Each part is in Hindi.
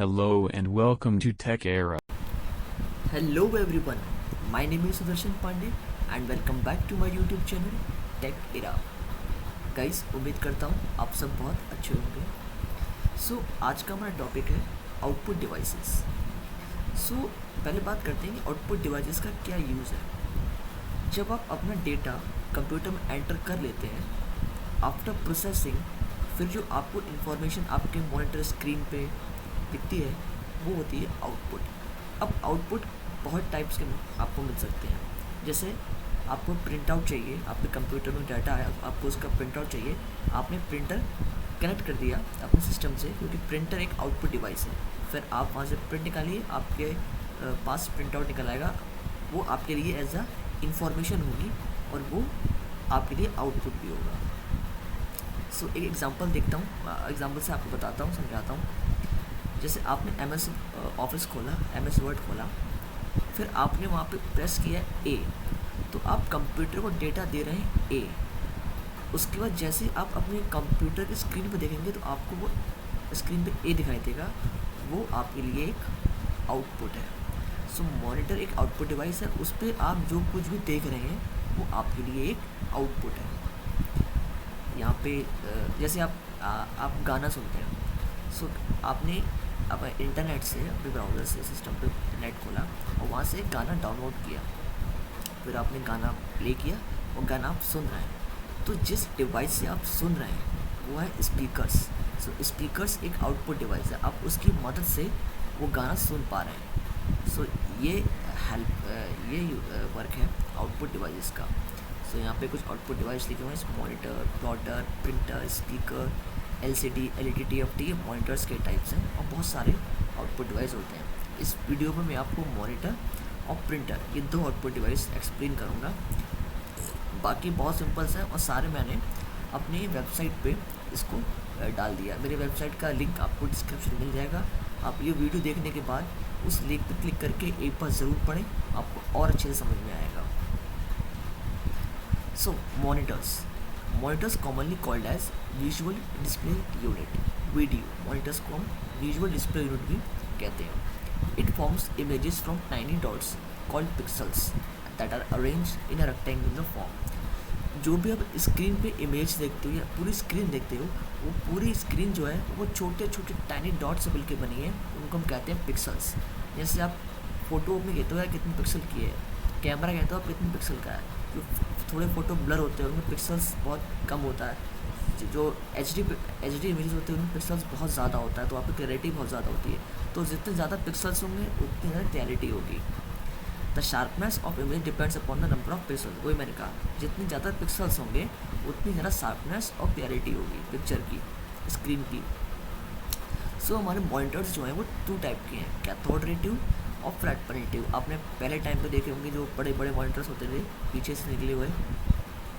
Hello and welcome to Tech Era. Hello everyone, my name is Sudarshan Pandey and welcome back to my YouTube channel Tech Era. Guys उम्मीद करता हूँ आप सब बहुत अच्छे होंगे. आज का हमारा टॉपिक है आउटपुट डिवाइसेस. पहले बात करते हैं कि आउटपुट डिवाइसेस का क्या यूज़ है. जब आप अपना डेटा कंप्यूटर में एंटर कर लेते हैं, आफ्टर प्रोसेसिंग फिर जो आपको इन्फॉर्मेशन आपके मॉनिटर स्क्रीन पे दिखती है वो होती है आउटपुट. अब आउटपुट बहुत टाइप्स के आपको मिल सकते हैं. जैसे आपको प्रिंट आउट चाहिए, आपके कंप्यूटर में डाटा है, आपको उसका प्रिंट आउट चाहिए. आपने प्रिंटर कनेक्ट कर दिया अपने सिस्टम से, क्योंकि प्रिंटर एक आउटपुट डिवाइस है. फिर आप वहाँ से प्रिंट निकालिए, आपके पास प्रिंट आउट निकल आएगा. वो आपके लिए एज अ इंफॉर्मेशन होगी और वो आपके लिए आउटपुट भी होगा. एक एग्जांपल देखता हूँ, एग्जांपल से आपको बताता हूँ, समझाता हूँ. जैसे आपने MS ऑफिस खोला, MS वर्ड खोला, फिर आपने वहाँ पे प्रेस किया A, तो आप कंप्यूटर को डेटा दे रहे हैं A. उसके बाद जैसे आप अपने कंप्यूटर की स्क्रीन पर देखेंगे तो आपको वो स्क्रीन पे A दिखाई देगा. वो आपके लिए एक आउटपुट है. मॉनिटर एक आउटपुट डिवाइस है. उस पर आप जो कुछ भी देख रहे हैं वो आपके लिए एक आउटपुट है. यहाँ पे जैसे आप गाना सुनते हैं, आपने अपने इंटरनेट से, अपने ब्राउज़र से सिस्टम पे नेट खोला और वहाँ से गाना डाउनलोड किया. फिर आपने गाना प्ले किया और गाना आप सुन रहे हैं. तो जिस डिवाइस से आप सुन रहे हैं वो है स्पीकर्स. स्पीकर्स एक आउटपुट डिवाइस है. आप उसकी मदद से वो गाना सुन पा रहे हैं. ये वर्क है आउटपुट डिवाइस का. यहाँ पे कुछ आउटपुट डिवाइस लिखे हुए हैं: monitor, plotter, printer, speaker, LCD, LED, TFT. ये मॉनिटर्स के टाइप्स हैं और बहुत सारे आउटपुट डिवाइस होते हैं. इस वीडियो में मैं आपको मॉनिटर और प्रिंटर, ये दो आउटपुट डिवाइस एक्सप्लेन करूँगा. बाकी बहुत सिंपल्स हैं और सारे मैंने अपनी वेबसाइट पे इसको डाल दिया. मेरी वेबसाइट का लिंक आपको डिस्क्रिप्शन मिल जाएगा. आप ये वीडियो देखने के बाद उस लिंक पर क्लिक करके एक बार ज़रूर पढ़ें, आपको और अच्छे से समझ में आएगा. Monitors commonly called as visual display unit, VDU. Monitors को हम visual display unit भी कहते हैं. It forms images from tiny dots called pixels that are arranged in a rectangular form. जो भी आप स्क्रीन पे इमेज देखते हो या पूरी स्क्रीन देखते हो, वो पूरी स्क्रीन जो है वो छोटे छोटे टाइनी डॉट से मिलकर बनी है. उनको हम कहते हैं पिक्सल्स. जैसे आप फोटो में कहते हो यार कितने पिक्सल की है, कैमरा कहते हो आप कितने पिक्सल का है. थोड़े फ़ोटो ब्लर होते हैं उनमें पिक्सल्स बहुत कम होता है. जो HD इमेजेस होते हैं उनमें पिक्सल्स बहुत ज़्यादा होता है, तो आपकी क्लैरिटी बहुत ज़्यादा होती है. तो जितने ज़्यादा पिक्सल्स होंगे उतनी ज़्यादा क्लैरिटी होगी. The sharpness of image depends upon the number of pixels. वही मैंने कहा, जितनी ज़्यादा पिक्सल्स होंगे उतनी ज़्यादा शार्पनेस और क्लैरिटी होगी पिक्चर की, स्क्रीन की. हमारे मॉनिटर्स जो हैं वो 2 टाइप के हैं, कैथोड रे ट्यूब और फ्लैट पैनल ट्यूब. आपने पहले टाइम पे देखे होंगे जो बड़े बड़े मॉनिटर्स होते थे पीछे से निकले हुए,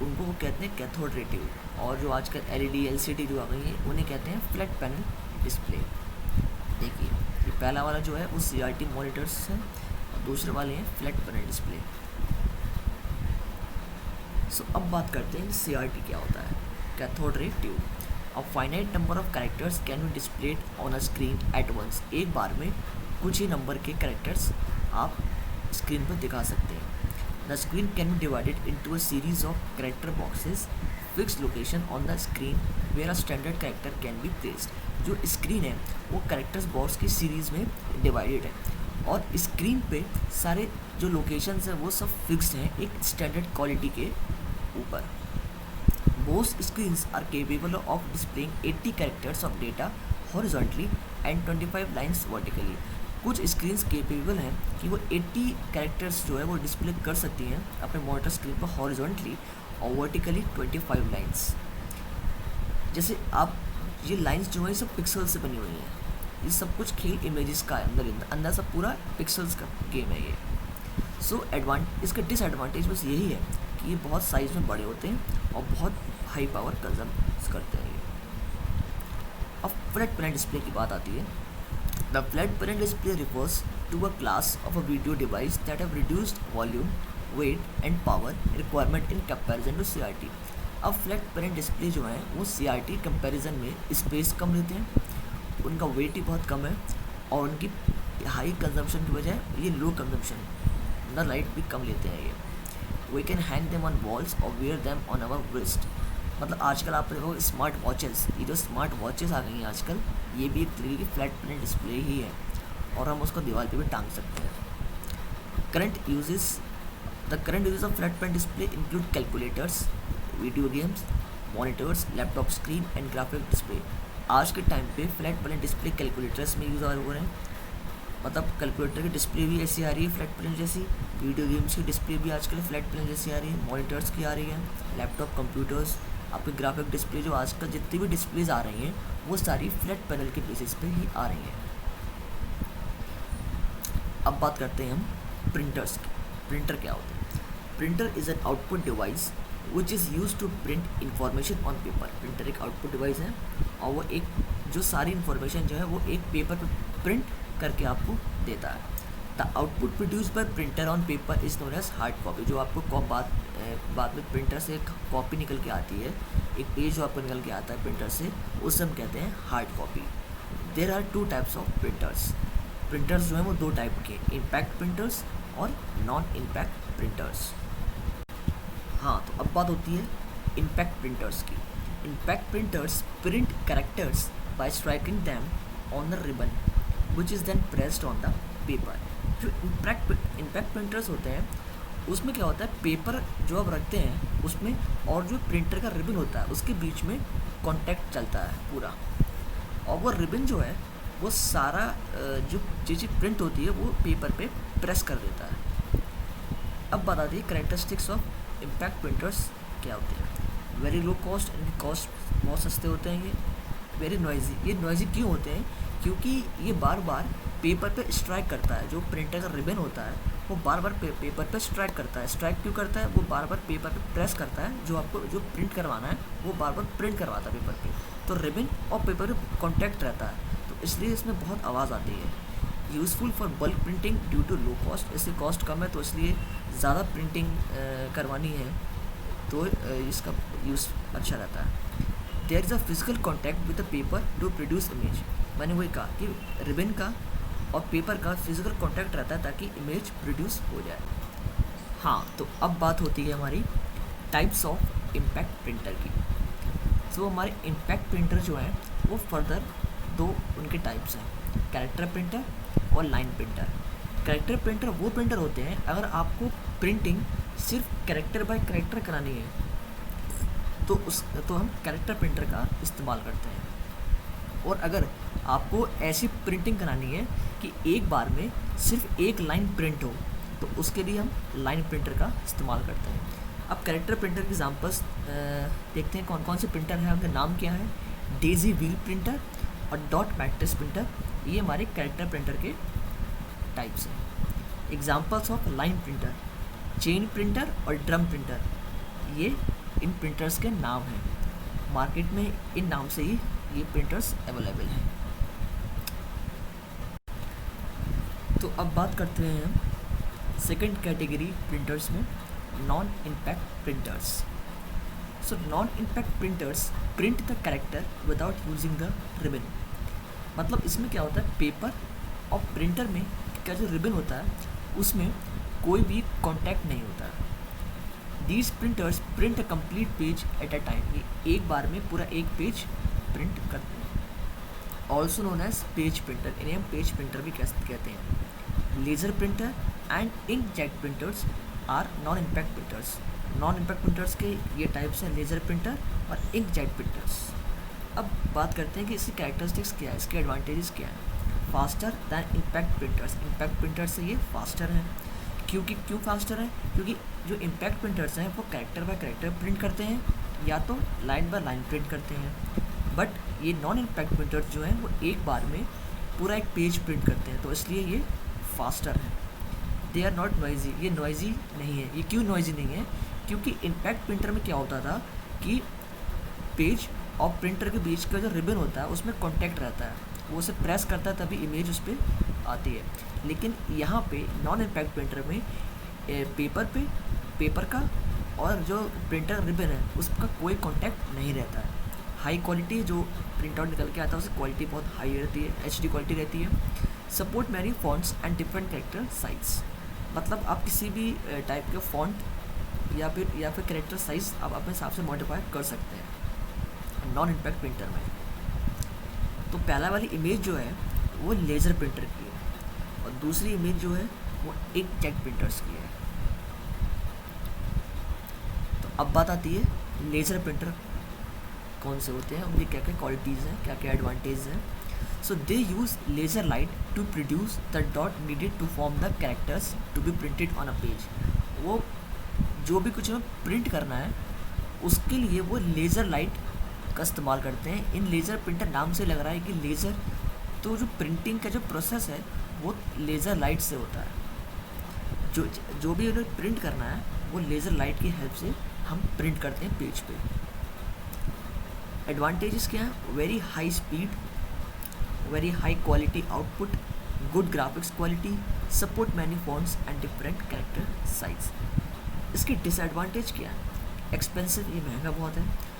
उनको वो कहते हैं कैथोड रे ट्यूब. और जो आजकल LED, LCD जो आ गई है उन्हें कहते हैं फ्लैट पैनल डिस्प्ले. देखिए ये पहला वाला जो है वो CRT मॉनिटर्स है और दूसरे वाले हैं फ्लैट पैनल डिस्प्ले. अब बात करते हैं CRT क्या होता है. Cathode ray tube. A finite number of characters can be displayed on a screen at once. एक बार में कुछ ही नंबर के कैरेक्टर्स आप स्क्रीन पर दिखा सकते हैं. The screen can be divided into a series of character boxes fixed location on the screen where a standard character can be placed. जो स्क्रीन है वो कैरेक्टर्स बॉक्स की सीरीज़ में डिवाइडेड है और स्क्रीन पे सारे जो लोकेशंस हैं वो सब फिक्स्ड हैं एक स्टैंडर्ड क्वालिटी के ऊपर. Most screens are capable of displaying 80 characters of data horizontally and 25 lines vertically. कुछ स्क्रीन्स केपेबल हैं कि वो 80 कैरेक्टर्स जो है वो डिस्प्ले कर सकती हैं अपने मॉनिटर स्क्रीन पर हॉरिजॉन्टली और वर्टिकली 25 लाइन्स. जैसे आप ये लाइंस जो है सब पिक्सल से बनी हुई हैं. ये सब कुछ खेल इमेजेस का अंदर सब पूरा पिक्सल्स का गेम है ये. इसका डिसएडवांटेज बस यही है कि ये बहुत साइज़ में बड़े होते हैं और बहुत हाई पावर कंजम करते हैं. अब फ्लैट पैनल डिस्प्ले की बात आती है. The flat panel display refers to a class of a video device that have reduced volume, weight and power requirement in comparison to CRT. अब फ्लैट पैनल डिस्प्ले जो है वो CRT कंपैरिजन में स्पेस कम लेते हैं, उनका वेट ही बहुत कम है और उनकी हाई कंजम्पशन की वजह ये लो कंजम्पशन ना लाइट भी कम लेते हैं ये। We can hang them on walls और wear them on our wrist. मतलब आजकल आप देखो स्मार्ट वॉचेस, ये जो स्मार्ट वॉचेस आ गई हैं आजकल, ये भी एक तरीके की फ्लैट पैनल डिस्प्ले ही है और हम उसको दीवार पे भी टांग सकते हैं। Current uses the current uses of flat panel display include calculators, video games, monitors, laptop screen and graphic display. आज के टाइम पे फ्लैट पैनल डिस्प्ले कैलकुलेटर्स में यूज़ हो रहे हैं, मतलब कैलकुलेटर की डिस्प्ले भी ऐसी आ रही है फ्लैट पैनल जैसी, वीडियो गेम्स की डिस्प्ले भी आजकल फ्लैट पैनल जैसी आ रही है, मॉनिटर्स की आ रही है, लैपटॉप कंप्यूटर्स, आपके ग्राफिक डिस्प्ले जो आजकल जितनी भी डिस्प्लेज आ रही हैं वो सारी फ्लैट पैनल के बेसिस पे ही आ रही हैं। अब बात करते हैं हम प्रिंटर्स की। प्रिंटर क्या होता है? Printer is an output device which is use to print information on paper. Printer एक आउटपुट डिवाइस है और वो एक जो सारी इंफॉर्मेशन जो है वो एक पेपर पर प्रिंट करके आपको देता है। The output produce by printer on paper is known as hard copy. जो आपको बाद में प्रिंटर से एक कॉपी निकल के आती है, एक पेज जो आपको निकल के आता है प्रिंटर से, उसे हम कहते हैं hard copy. There are two types of printers. Printers जो हैं वो दो टाइप के, इम्पैक्ट प्रिंटर्स और नॉन इम्पैक्ट प्रिंटर्स। हाँ, तो अब बात होती है इम्पैक्ट प्रिंटर्स की। Impact printers print characters by striking them on the ribbon which is then pressed on the paper. जो इम्पैक्ट प्रिंटर्स होते हैं उसमें क्या होता है, पेपर जो आप रखते हैं उसमें और जो प्रिंटर का रिबन होता है उसके बीच में कॉन्टैक्ट चलता है पूरा, और वो रिबन जो है वो सारा जो चीज़ प्रिंट होती है वो पेपर पे प्रेस कर देता है। अब बता दी कैरेक्टरिस्टिक्स ऑफ इम्पैक्ट प्रिंटर्स क्या होते हैं। वेरी लो कॉस्ट, इनकी कॉस्ट बहुत सस्ते होते हैं। ये वेरी नॉइजी, ये नॉइजी क्यों होते हैं? क्योंकि ये बार बार पेपर पे स्ट्राइक करता है। जो प्रिंटर का रिबन होता है वो बार बार पेपर पे स्ट्राइक करता है। स्ट्राइक क्यों करता है? वो बार बार पेपर पे प्रेस करता है, जो आपको जो प्रिंट करवाना है वो बार बार प्रिंट करवाता है पेपर पे, तो रिबन और पेपर पे कॉन्टैक्ट रहता है, तो इसलिए इसमें बहुत आवाज़ आती है। Useful for bulk printing due to low cost, इससे कॉस्ट कम है तो इसलिए ज़्यादा प्रिंटिंग करवानी है तो इसका यूज़ अच्छा रहता है। There is a physical contact with the paper to produce image. मैंने वही कहा कि रिबन का और पेपर का फिजिकल कॉन्टैक्ट रहता है ताकि इमेज प्रोड्यूस हो जाए। हाँ, तो अब बात होती है हमारी टाइप्स ऑफ इम्पैक्ट प्रिंटर की। सो हमारे इम्पैक्ट प्रिंटर जो हैं वो फर्दर दो उनके टाइप्स हैं, कैरेक्टर प्रिंटर और लाइन प्रिंटर। कैरेक्टर प्रिंटर वो प्रिंटर होते हैं अगर आपको प्रिंटिंग सिर्फ कैरेक्टर बाय कैरेक्टर करानी है तो हम कैरेक्टर प्रिंटर का इस्तेमाल करते हैं, और अगर आपको ऐसी प्रिंटिंग करानी है कि एक बार में सिर्फ एक लाइन प्रिंट हो तो उसके लिए हम लाइन प्रिंटर का इस्तेमाल करते हैं। अब कैरेक्टर प्रिंटर के एग्जांपल्स देखते हैं कौन कौन से प्रिंटर हैं, उनका नाम क्या है। डेजी व्हील प्रिंटर और डॉट मैट्रिक्स प्रिंटर, ये हमारे कैरेक्टर प्रिंटर के टाइप्स हैं। Examples of line printer, chain printer और ड्रम प्रिंटर, ये इन प्रिंटर्स के नाम हैं। मार्केट में इन नाम से ही ये प्रिंटर्स अवेलेबल हैं। तो अब बात करते हैं हम सेकंड कैटेगरी प्रिंटर्स में, non impact printers. So non impact printers print the character without using the ribbon. मतलब इसमें क्या होता है, पेपर और प्रिंटर में का जो रिबन होता है उसमें कोई भी कॉन्टैक्ट नहीं होता है। These printers print a complete page at a time, ये एक बार में पूरा एक पेज प्रिंट करते हैं। Also known as page printer, इन्हें हम पेज प्रिंटर भी कहते हैं। Laser printer and inkjet printers are non impact printers. Non impact printers के ये टाइप्स हैं, लेज़र प्रिंटर और इंकजेट प्रिंटर्स। अब बात करते हैं कि इसकी कैरेक्टरिस्टिक्स क्या है, इसके एडवांटेजेस क्या हैं। Faster than impact printers, impact printer से ये फास्टर हैं। क्यों फास्टर है? क्योंकि जो इम्पैक्ट प्रिंटर्स हैं वो कैरेक्टर बाय कैरेक्टर प्रिंट करते हैं या तो लाइन बाय लाइन प्रिंट करते हैं, बट ये नॉन इम्पैक्ट प्रिंटर्स जो हैं वो एक बार में पूरा एक पेज प्रिंट करते हैं, तो इसलिए ये फास्टर है। दे आर नॉट नॉइजी, ये नॉइजी नहीं है। ये क्यों नॉइजी नहीं है? क्योंकि इम्पैक्ट प्रिंटर में क्या होता था कि पेज और प्रिंटर के बीच का जो रिबन होता है उसमें कॉन्टैक्ट रहता है, वो उसे प्रेस करता है तभी इमेज उस पर आती है। लेकिन यहाँ पे नॉन इम्पैक्ट प्रिंटर में पेपर का और जो प्रिंटर रिबन है उसका कोई कॉन्टैक्ट नहीं रहता है। हाई क्वालिटी जो प्रिंट आउट निकल के आता है उसकी क्वालिटी बहुत हाई रहती है, HD क्वालिटी रहती है। Support many fonts and different character size, मतलब आप किसी भी टाइप के फॉन्ट या फिर कैरेक्टर साइज आप अपने हिसाब से मॉडिफाई कर सकते हैं नॉन इम्पैक्ट प्रिंटर में। तो पहला वाली इमेज जो है वो लेज़र प्रिंटर की है और दूसरी इमेज जो है वो इंकजेट प्रिंटर्स की है। तो अब बात आती है लेज़र प्रिंटर कौन से होते हैं, उनकी क्या क्या क्वालिटीज़ हैं, क्या क्या एडवांटेज हैं। So they use laser light to produce the dot needed to form the characters to be printed on a page. वो जो भी कुछ हमें प्रिंट करना है उसके लिए वो लेज़र लाइट का इस्तेमाल करते हैं। इन लेज़र प्रिंटर नाम से लग रहा है कि लेज़र, तो जो प्रिंटिंग का जो प्रोसेस है वो लेज़र लाइट से होता है। जो भी उन्हें प्रिंट करना है वो लेज़र लाइट की हेल्प से हम प्रिंट करते हैं पेज पे। एडवांटेजेस क्या हैं? Very high speed, very high quality output, good graphics quality, support many fonts and different character size. इसकी डिसएडवांटेज क्या है? एक्सपेंसिव, ये महंगा बहुत है।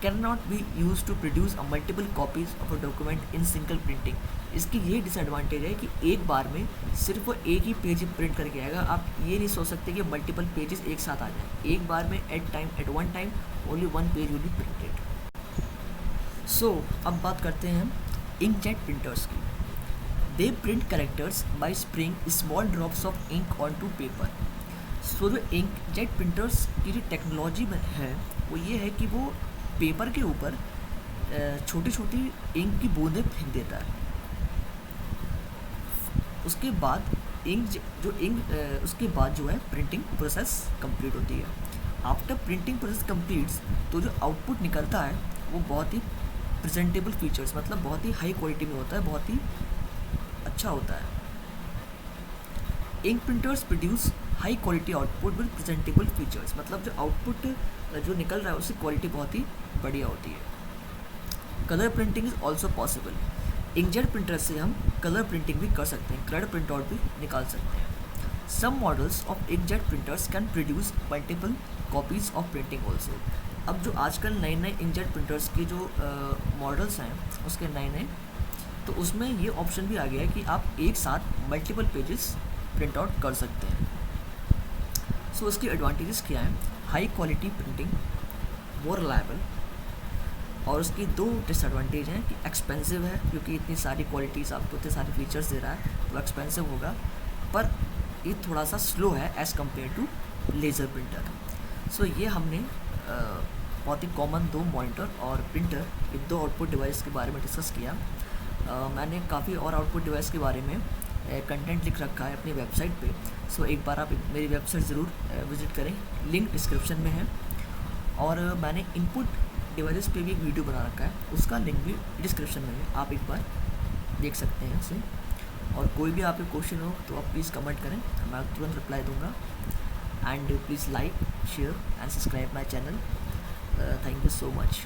Can not be use to produce a multiple copies of a document in single printing. इसकी ये डिसएडवांटेज है कि एक बार में सिर्फ वो एक ही पेज प्रिंट करके आएगा। आप ये नहीं सोच सकते कि मल्टीपल पेजेस एक साथ आ जाएं। एक बार में at one time only one page will be printed. So अब बात करते हैं इंकजेट प्रिंटर्स की। They print characters by spraying small drops of ink on to paper. So जो इंकजेट प्रिंटर्स की जो टेक्नोलॉजी है वो ये है कि वो पेपर के ऊपर छोटी छोटी इंक की बूंदें फेंक देता है। उसके बाद उसके बाद जो है प्रिंटिंग प्रोसेस कंप्लीट होती है। आफ्टर प्रिंटिंग प्रोसेस कंप्लीट्स तो जो आउटपुट निकलता है वो बहुत ही प्रेजेंटेबल फीचर्स, मतलब बहुत ही हाई क्वालिटी में होता है, बहुत ही अच्छा होता है। Ink printers produce high quality output with presentable features, मतलब जो आउटपुट जो निकल रहा है उसकी क्वालिटी बहुत ही बढ़िया होती है। Colour printing is also possible. Inkjet printer से हम कलर प्रिंटिंग भी कर सकते हैं, कलर प्रिंट आउट भी निकाल सकते हैं। Some models of inkjet printers can produce multiple copies of printing also. अब जो आजकल नए नए इंकजेट प्रिंटर्स के जो मॉडल्स हैं उसके नए तो उसमें ये ऑप्शन भी आ गया है कि आप एक साथ मल्टीपल पेजेस प्रिंट आउट कर सकते हैं। सो इसकी एडवांटेजेस क्या हैं? High quality printing, more reliable, और उसकी दो डिसएडवांटेज हैं कि एक्सपेंसिव है, क्योंकि इतनी सारी क्वालिटीज़ आपको इतने सारे फीचर्स दे रहा है तो एक्सपेंसिव होगा, पर ये थोड़ा सा स्लो है as compared to laser printer. So ये हमने बहुत ही कॉमन दो मॉनिटर और प्रिंटर, ये दो आउटपुट डिवाइस के बारे में डिस्कस किया। मैंने काफ़ी और आउटपुट डिवाइस के बारे में कंटेंट लिख रखा है अपनी वेबसाइट पे। सो एक बार आप मेरी वेबसाइट ज़रूर विज़िट करें, लिंक डिस्क्रिप्शन में है। और मैंने इनपुट डिवाइसेस पे भी एक वीडियो बना रखा है, उसका लिंक भी डिस्क्रिप्शन में है, आप एक बार देख सकते हैं उसे। और कोई भी आपके क्वेश्चन हो तो आप प्लीज़ कमेंट करें, मैं तुरंत रिप्लाई दूँगा। And please like, share and subscribe my channel. Thank you so much.